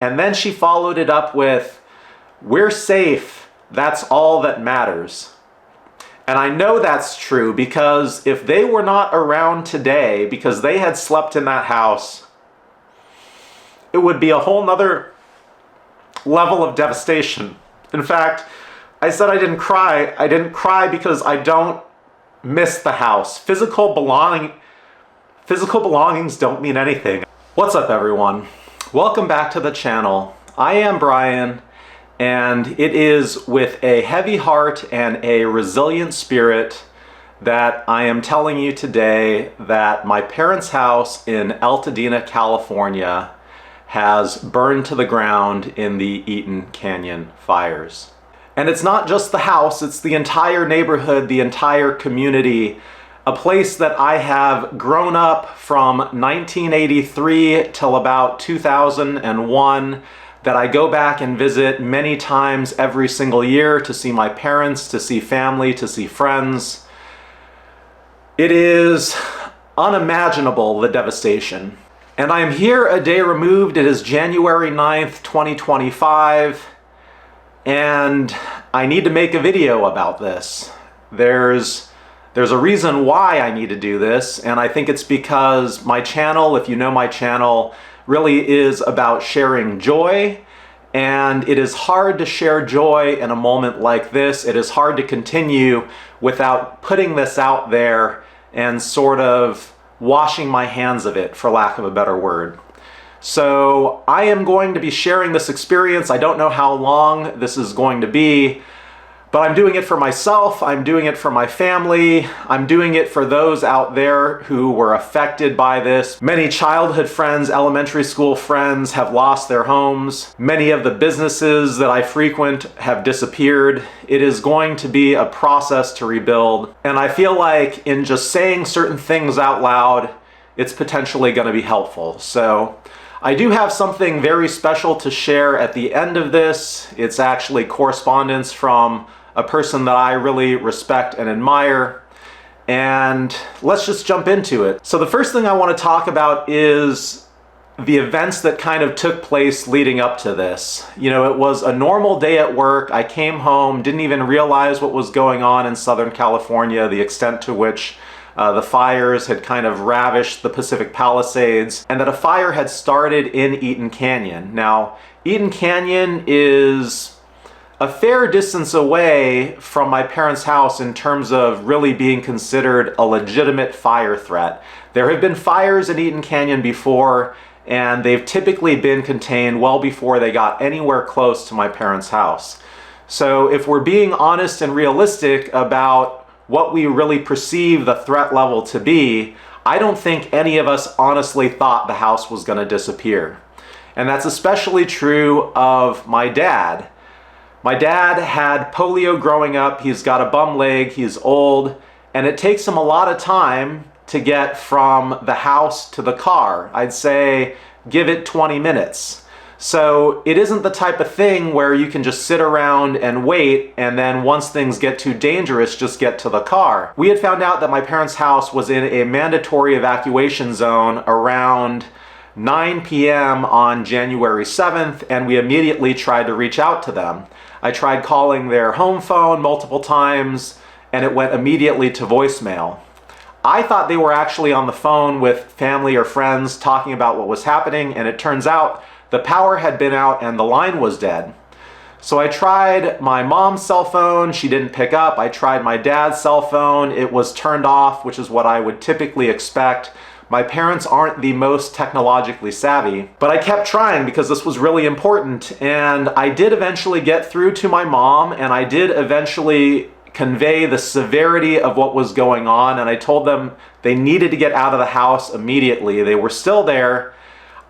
And then she followed it up with, "We're safe, that's all that matters." And I know that's true because if they were not around today because they had slept in that house, it would be a whole nother level of devastation. In fact, I said I didn't cry. I didn't cry because I don't miss the house. Physical belongings don't mean anything. What's up, everyone? Welcome back to the channel. I am Brian, and it is with a heavy heart and a resilient spirit that I am telling you today that my parents' house in Altadena, California has burned to the ground in the Eaton Canyon fires. And it's not just the house, it's the entire neighborhood, the entire community, a place that I have grown up from 1983 till about 2001, that I go back and visit many times every single year to see my parents, to see family, to see friends. It is unimaginable, the devastation. And I am here a day removed. It is January 9th, 2025, and I need to make a video about this. There's a reason why I need to do this, and I think it's because my channel, if you know my channel, really is about sharing joy, and it is hard to share joy in a moment like this. It is hard to continue without putting this out there and sort of washing my hands of it, for lack of a better word. So I am going to be sharing this experience. I don't know how long this is going to be, but I'm doing it for myself, I'm doing it for my family, I'm doing it for those out there who were affected by this. Many childhood friends, elementary school friends have lost their homes. Many of the businesses that I frequent have disappeared. It is going to be a process to rebuild. And I feel like in just saying certain things out loud, it's potentially going to be helpful. So I do have something very special to share at the end of this. It's actually correspondence from a person that I really respect and admire. And let's just jump into it. So the first thing I want to talk about is the events that kind of took place leading up to this. You know, it was a normal day at work. I came home, didn't even realize what was going on in Southern California, the extent to which the fires had kind of ravished the Pacific Palisades, and that a fire had started in Eaton Canyon. Now, Eaton Canyon is a fair distance away from my parents' house in terms of really being considered a legitimate fire threat. There have been fires in Eaton Canyon before, and they've typically been contained well before they got anywhere close to my parents' house. So if we're being honest and realistic about what we really perceive the threat level to be, I don't think any of us honestly thought the house was going to disappear. And that's especially true of my dad. My dad had polio growing up. He's got a bum leg, he's old, and it takes him a lot of time to get from the house to the car. I'd say give it 20 minutes. So it isn't the type of thing where you can just sit around and wait, and then once things get too dangerous, just get to the car. We had found out that my parents' house was in a mandatory evacuation zone around 9 p.m. on January 7th, and we immediately tried to reach out to them. I tried calling their home phone multiple times, and it went immediately to voicemail. I thought they were actually on the phone with family or friends talking about what was happening, and it turns out the power had been out and the line was dead. So I tried my mom's cell phone, she didn't pick up. I tried my dad's cell phone, it was turned off, which is what I would typically expect. My parents aren't the most technologically savvy, but I kept trying because this was really important, and I did eventually get through to my mom, and I did eventually convey the severity of what was going on, and I told them they needed to get out of the house immediately. They were still there.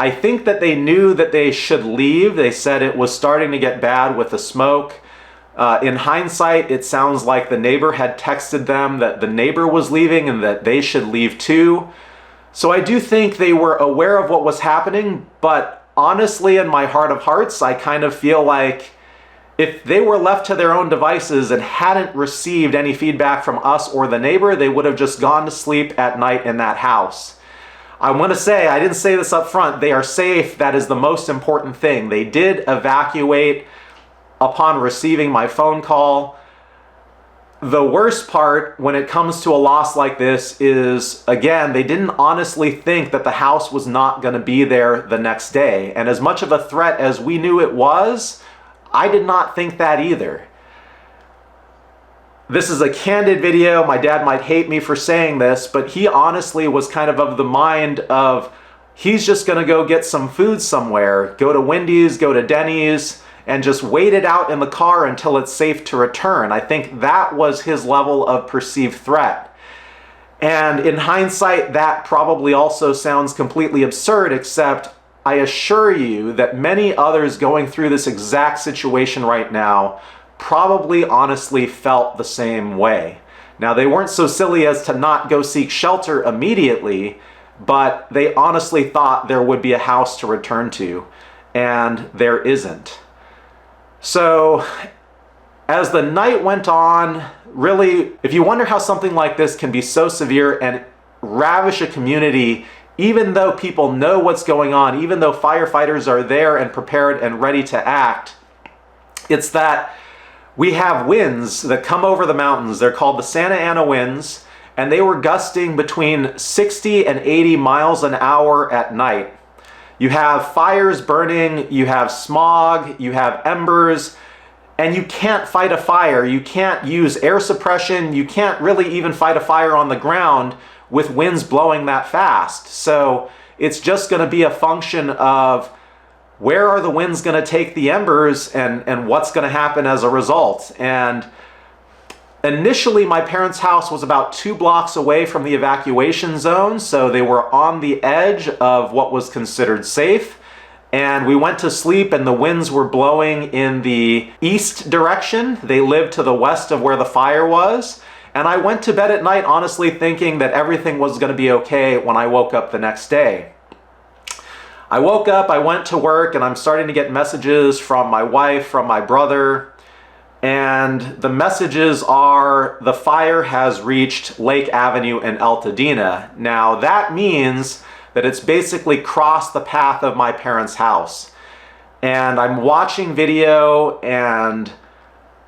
I think that they knew that they should leave. They said it was starting to get bad with the smoke. In hindsight, it sounds like the neighbor had texted them that the neighbor was leaving and that they should leave too. So I do think they were aware of what was happening, but honestly, in my heart of hearts, I kind of feel like if they were left to their own devices and hadn't received any feedback from us or the neighbor, they would have just gone to sleep at night in that house. I want to say, I didn't say this up front, they are safe. That is the most important thing. They did evacuate upon receiving my phone call. The worst part when it comes to a loss like this is, again, they didn't honestly think that the house was not going to be there the next day. And as much of a threat as we knew it was, I did not think that either. This is a candid video. My dad might hate me for saying this, but he honestly was kind of the mind of, he's just going to go get some food somewhere, go to Wendy's, go to Denny's, and just wait it out in the car until it's safe to return. I think that was his level of perceived threat. And in hindsight, that probably also sounds completely absurd, except I assure you that many others going through this exact situation right now probably honestly felt the same way. Now, they weren't so silly as to not go seek shelter immediately, but they honestly thought there would be a house to return to, and there isn't. So as the night went on, really, if you wonder how something like this can be so severe and ravish a community, even though people know what's going on, even though firefighters are there and prepared and ready to act, it's that we have winds that come over the mountains. They're called the Santa Ana winds, and they were gusting between 60 and 80 miles an hour at night. You have fires burning, you have smog, you have embers, and you can't fight a fire. You can't use air suppression. You can't really even fight a fire on the ground with winds blowing that fast. So it's just going to be a function of where are the winds going to take the embers and what's going to happen as a result. And initially, my parents' house was about 2 blocks away from the evacuation zone, so they were on the edge of what was considered safe. And we went to sleep and the winds were blowing in the east direction. They lived to the west of where the fire was. And I went to bed at night honestly thinking that everything was going to be okay when I woke up the next day. I woke up, I went to work, and I'm starting to get messages from my wife, from my brother. And the messages are, the fire has reached Lake Avenue in Altadena. Now that means that it's basically crossed the path of my parents' house. And I'm watching video, and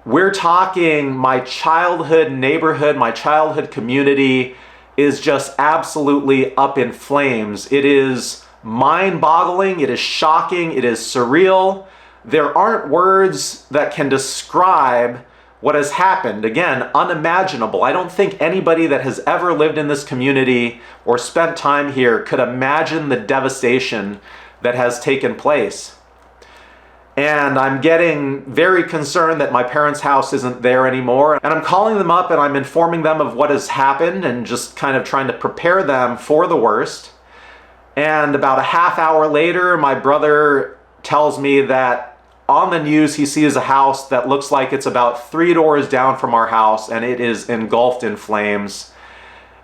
we're talking, my childhood neighborhood, my childhood community is just absolutely up in flames. It is mind-boggling, it is shocking, it is surreal. There aren't words that can describe what has happened. Again, unimaginable. I don't think anybody that has ever lived in this community or spent time here could imagine the devastation that has taken place. And I'm getting very concerned that my parents' house isn't there anymore. And I'm calling them up and I'm informing them of what has happened and just kind of trying to prepare them for the worst. And about a half hour later, my brother tells me that on the news he sees a house that looks like it's about 3 doors down from our house, and it is engulfed in flames.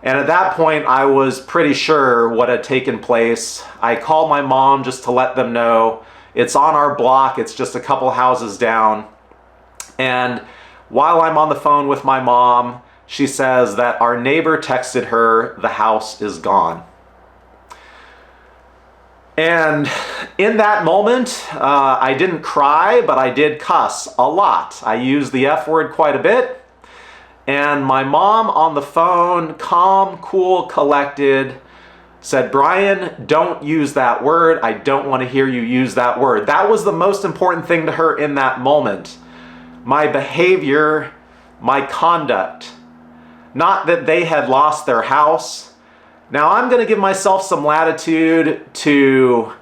And at that point, I was pretty sure what had taken place. I called my mom just to let them know it's on our block, it's just a couple houses down. And while I'm on the phone with my mom, she says that our neighbor texted her, the house is gone. And in that moment, I didn't cry, but I did cuss a lot. I used the F word quite a bit. And my mom on the phone, calm, cool, collected, said, "Brian, don't use that word. I don't want to hear you use that word." That was the most important thing to her in that moment. My behavior, my conduct. Not that they had lost their house. Now, I'm going to give myself some latitude to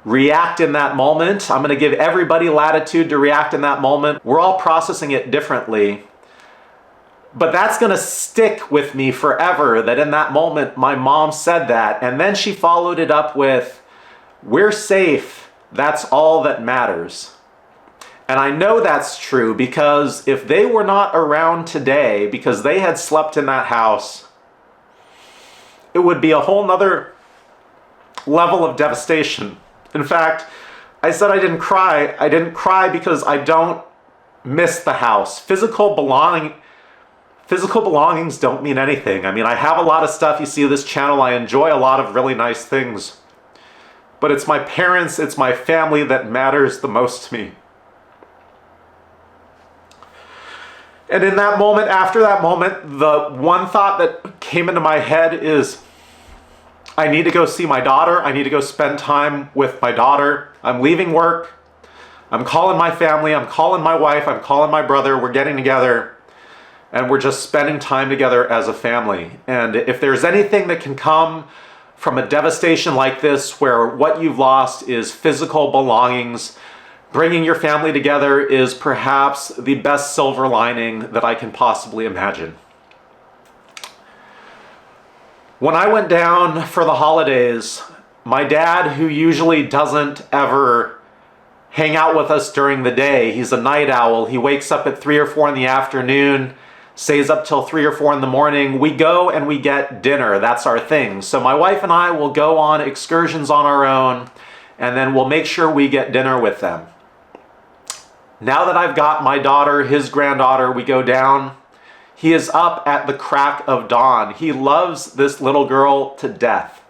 react in that moment. I'm going to give everybody latitude to react in that moment. We're all processing it differently. But that's going to stick with me forever, that in that moment, my mom said that. And then she followed it up with, "We're safe. That's all that matters." And I know that's true because if they were not around today, because they had slept in that house, it would be a whole nother level of devastation. In fact, I said I didn't cry. I didn't cry because I don't miss the house. Physical belonging Physical belongings don't mean anything. I mean, I have a lot of stuff. You see this channel, I enjoy a lot of really nice things. But it's my parents, it's my family that matters the most to me. And in that moment, after that moment, the one thought that came into my head is, I need to go see my daughter. I need to go spend time with my daughter. I'm leaving work. I'm calling my family. I'm calling my wife. I'm calling my brother. We're getting together. And we're just spending time together as a family. And if there's anything that can come from a devastation like this, where what you've lost is physical belongings, bringing your family together is perhaps the best silver lining that I can possibly imagine. When I went down for the holidays, my dad, who usually doesn't ever hang out with us during the day, he's a night owl. He wakes up at 3 or 4 in the afternoon, stays up till 3 or 4 in the morning. We go and we get dinner. That's our thing. So my wife and I will go on excursions on our own, and then we'll make sure we get dinner with them. Now that I've got my daughter, his granddaughter, we go down. He is up at the crack of dawn. He loves this little girl to death.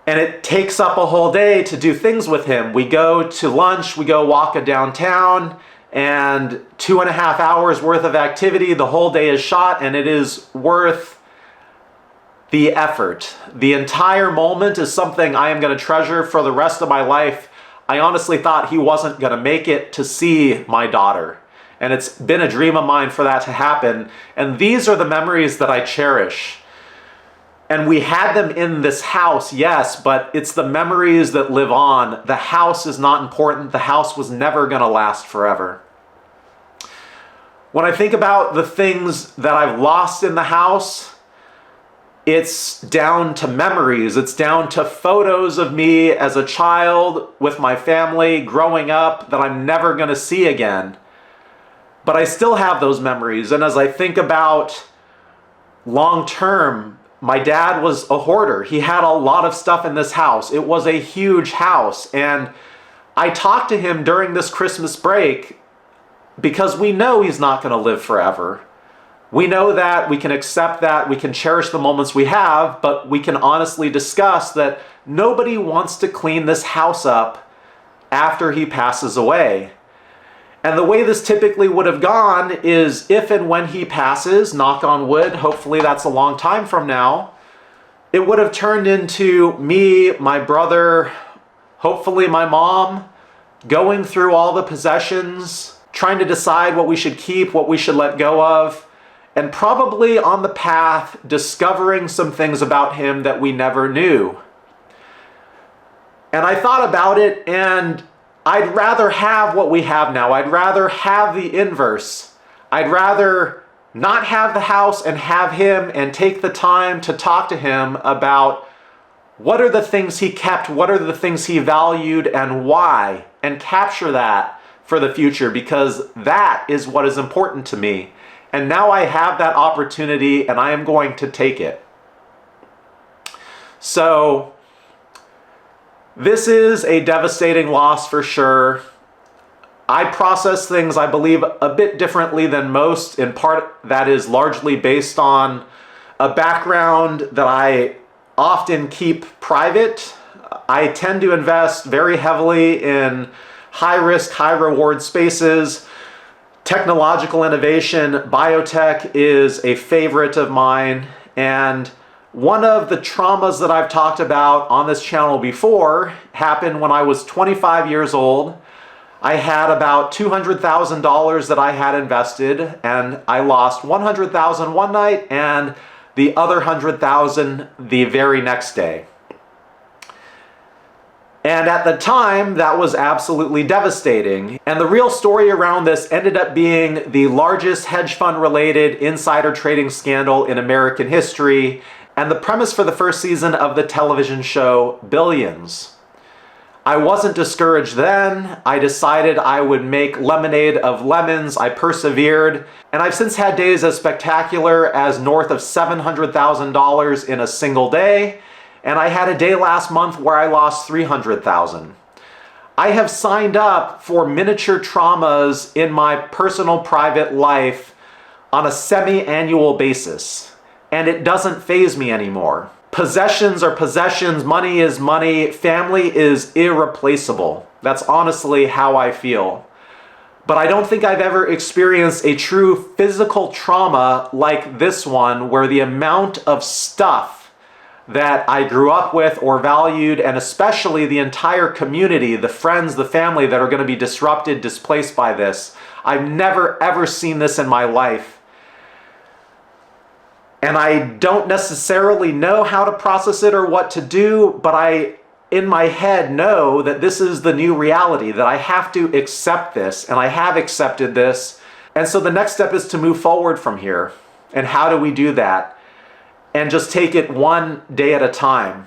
And it takes up a whole day to do things with him. We go to lunch, we go walk a downtown, and 2.5 hours worth of activity. The whole day is shot, and it is worth the effort. The entire moment is something I am going to treasure for the rest of my life. I honestly thought he wasn't going to make it to see my daughter. And it's been a dream of mine for that to happen. And these are the memories that I cherish. And we had them in this house, yes, but it's the memories that live on. The house is not important. The house was never going to last forever. When I think about the things that I've lost in the house, it's down to memories. It's down to photos of me as a child with my family growing up that I'm never going to see again. But I still have those memories. And as I think about long term, my dad was a hoarder. He had a lot of stuff in this house. It was a huge house. And I talked to him during this Christmas break because we know he's not going to live forever. We know that, we can accept that, we can cherish the moments we have, but we can honestly discuss that nobody wants to clean this house up after he passes away. And the way this typically would have gone is if and when he passes, knock on wood, hopefully that's a long time from now, it would have turned into me, my brother, hopefully my mom, going through all the possessions, trying to decide what we should keep, what we should let go of, and probably on the path discovering some things about him that we never knew. And I thought about it, and I'd rather have what we have now. I'd rather have the inverse. I'd rather not have the house and have him and take the time to talk to him about what are the things he kept, what are the things he valued, and why, and capture that for the future, because that is what is important to me. And now I have that opportunity, and I am going to take it. So this is a devastating loss for sure. I process things, I believe, a bit differently than most. In part, that is largely based on a background that I often keep private. I tend to invest very heavily in high-risk, high-reward spaces. Technological innovation, biotech is a favorite of mine, and one of the traumas that I've talked about on this channel before happened when I was 25 years old. I had about $200,000 that I had invested, and I lost $100,000 one night and the other $100,000 the very next day. And at the time, that was absolutely devastating. And the real story around this ended up being the largest hedge fund related insider trading scandal in American history, and the premise for the first season of the television show Billions. I wasn't discouraged then. I decided I would make lemonade of lemons. I persevered, and I've since had days as spectacular as north of $700,000 in a single day. And I had a day last month where I lost $300,000. I have signed up for miniature traumas in my personal private life on a semi-annual basis, and it doesn't faze me anymore. Possessions are possessions, money is money, family is irreplaceable. That's honestly how I feel. But I don't think I've ever experienced a true physical trauma like this one, where the amount of stuff that I grew up with or valued, and especially the entire community, the friends, the family that are going to be disrupted, displaced by this. I've never ever seen this in my life. And I don't necessarily know how to process it or what to do, but I, in my head, know that this is the new reality, that I have to accept this, and I have accepted this. And so the next step is to move forward from here. And how do we do that? And just take it one day at a time.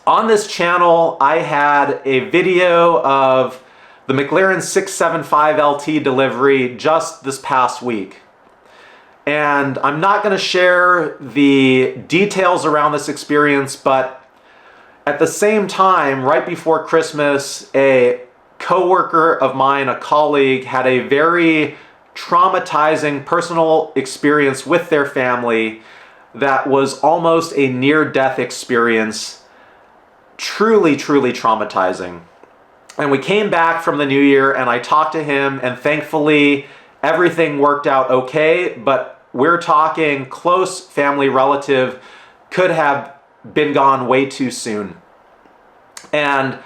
On this channel, I had a video of the McLaren 675 LT delivery just this past week. And I'm not going to share the details around this experience, but at the same time, right before Christmas, a coworker of mine, a colleague, had a very traumatizing personal experience with their family that was almost a near-death experience. Truly, truly traumatizing. And we came back from the new year and I talked to him, and thankfully everything worked out okay, but we're talking close family relative could have been gone way too soon. And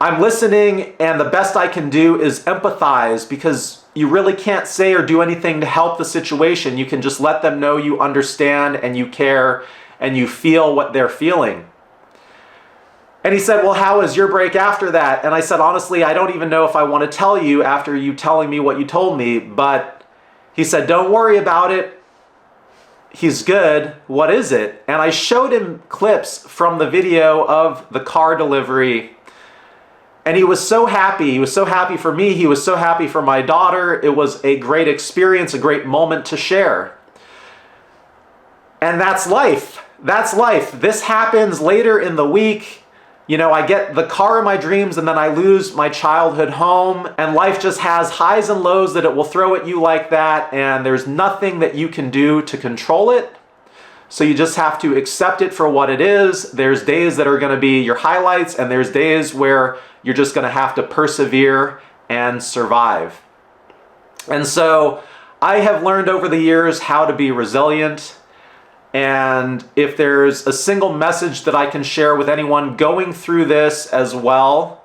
I'm listening, and the best I can do is empathize, because you really can't say or do anything to help the situation. You can just let them know you understand and you care and you feel what they're feeling. And he said, well, how was your break after that? And I said, honestly, I don't even know if I want to tell you after you telling me what you told me. But he said, don't worry about it. He's good. What is it? And I showed him clips from the video of the car delivery. And he was so happy. He was so happy for me. He was so happy for my daughter. It was a great experience, a great moment to share. And that's life. That's life. This happens later in the week. You know, I get the car of my dreams, and then I lose my childhood home, and life just has highs and lows that it will throw at you like that, and there's nothing that you can do to control it. So you just have to accept it for what it is. There's days that are going to be your highlights, and there's days where you're just going to have to persevere and survive. And so I have learned over the years how to be resilient. And if there's a single message that I can share with anyone going through this as well,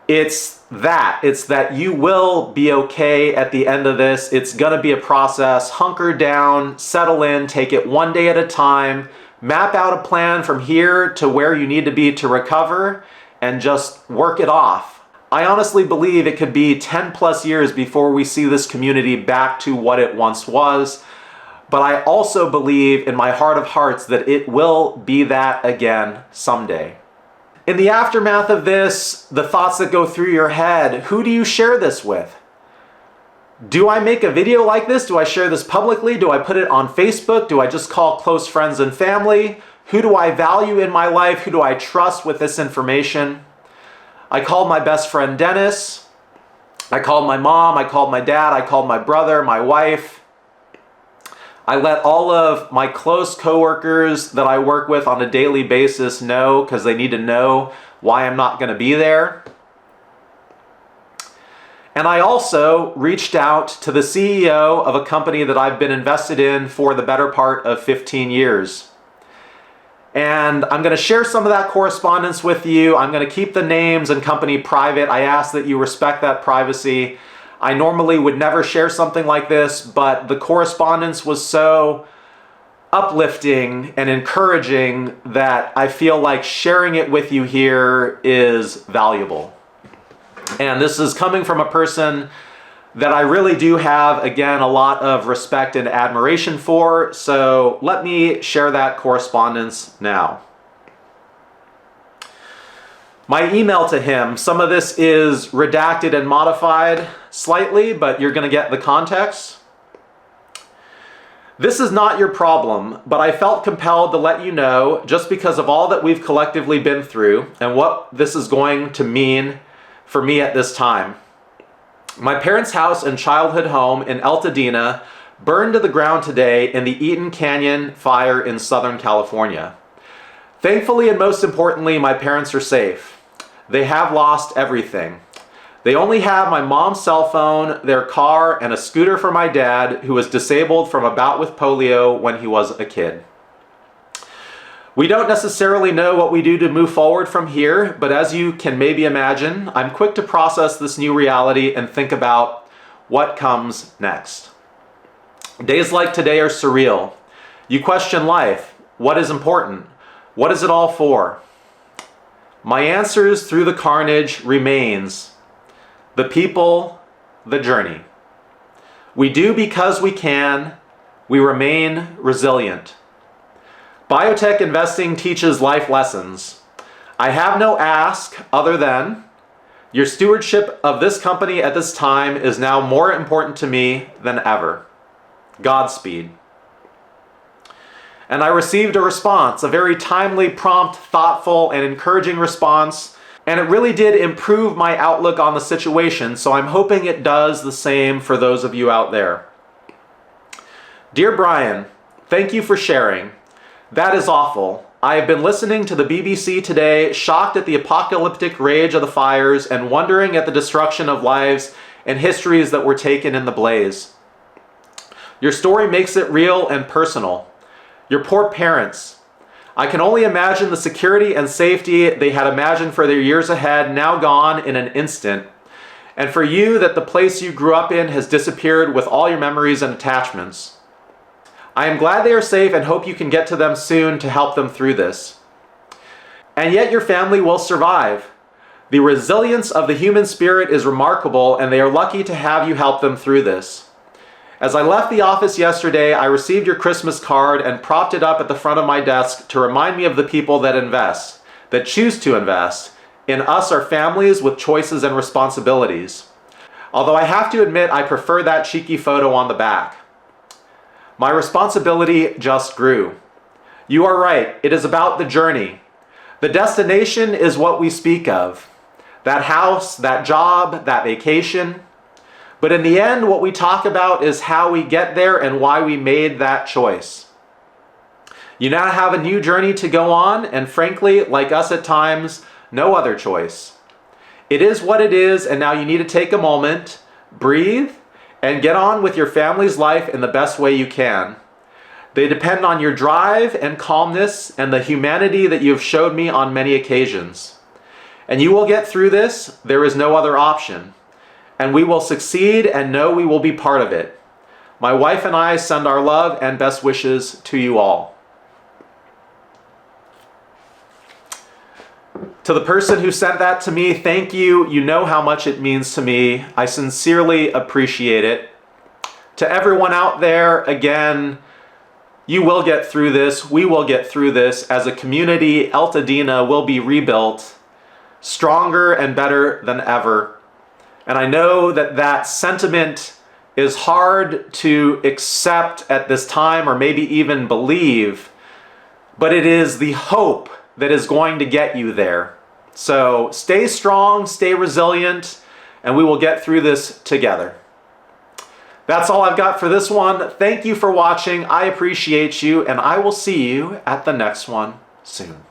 it's that you will be okay at the end of this. It's going to be a process. Hunker down, settle in, take it one day at a time, map out a plan from here to where you need to be to recover, and just work it off. I honestly believe it could be 10 plus years before we see this community back to what it once was. But I also believe in my heart of hearts that it will be that again someday. In the aftermath of this, the thoughts that go through your head, who do you share this with? Do I make a video like this? Do I share this publicly? Do I put it on Facebook? Do I just call close friends and family? Who do I value in my life? Who do I trust with this information? I called my best friend Dennis. I called my mom. I called my dad. I called my brother, my wife. I let all of my close coworkers that I work with on a daily basis know, because they need to know why I'm not going to be there. And I also reached out to the CEO of a company that I've been invested in for the better part of 15 years. And I'm going to share some of that correspondence with you. I'm going to keep the names and company private. I ask that you respect that privacy. I normally would never share something like this, but the correspondence was so uplifting and encouraging that I feel like sharing it with you here is valuable. And this is coming from a person that I really do have, again, a lot of respect and admiration for. So let me share that correspondence now. My email to him, some of this is redacted and modified slightly, but you're going to get the context. This is not your problem, but I felt compelled to let you know, just because of all that we've collectively been through and what this is going to mean for me at this time. My parents' house and childhood home in Altadena burned to the ground today in the Eaton Canyon fire in Southern California. Thankfully, and most importantly, my parents are safe. They have lost everything. They only have my mom's cell phone, their car, and a scooter for my dad, who was disabled from a bout with polio when he was a kid. We don't necessarily know what we do to move forward from here, but as you can maybe imagine, I'm quick to process this new reality and think about what comes next. Days like today are surreal. You question life. What is important? What is it all for? My answers through the carnage remains the people, the journey. We do because we can. We remain resilient. Biotech investing teaches life lessons. I have no ask other than your stewardship of this company at this time is now more important to me than ever. Godspeed. And I received a response, a very timely, prompt, thoughtful, and encouraging response, and it really did improve my outlook on the situation, so I'm hoping it does the same for those of you out there. Dear Brian, thank you for sharing. That is awful. I have been listening to the BBC today, shocked at the apocalyptic rage of the fires and wondering at the destruction of lives and histories that were taken in the blaze. Your story makes it real and personal. Your poor parents. I can only imagine the security and safety they had imagined for their years ahead, now gone in an instant. And for you, that the place you grew up in has disappeared with all your memories and attachments. I am glad they are safe and hope you can get to them soon to help them through this. And yet your family will survive. The resilience of the human spirit is remarkable, and they are lucky to have you help them through this. As I left the office yesterday, I received your Christmas card and propped it up at the front of my desk to remind me of the people that invest, that choose to invest, in us, our families, with choices and responsibilities. Although I have to admit, I prefer that cheeky photo on the back. My responsibility just grew. You are right, it is about the journey. The destination is what we speak of. That house, that job, that vacation. But in the end, what we talk about is how we get there and why we made that choice. You now have a new journey to go on, and frankly, like us at times, no other choice. It is what it is, and now you need to take a moment, breathe, and get on with your family's life in the best way you can. They depend on your drive and calmness and the humanity that you have showed me on many occasions. And you will get through this. There is no other option. And we will succeed and know we will be part of it. My wife and I send our love and best wishes to you all. To the person who sent that to me, thank you. You know how much it means to me. I sincerely appreciate it. To everyone out there, again, you will get through this. We will get through this. As a community, Altadena will be rebuilt stronger and better than ever. And I know that that sentiment is hard to accept at this time, or maybe even believe, but it is the hope that is going to get you there. So stay strong, stay resilient, and we will get through this together. That's all I've got for this one. Thank you for watching. I appreciate you, and I will see you at the next one soon.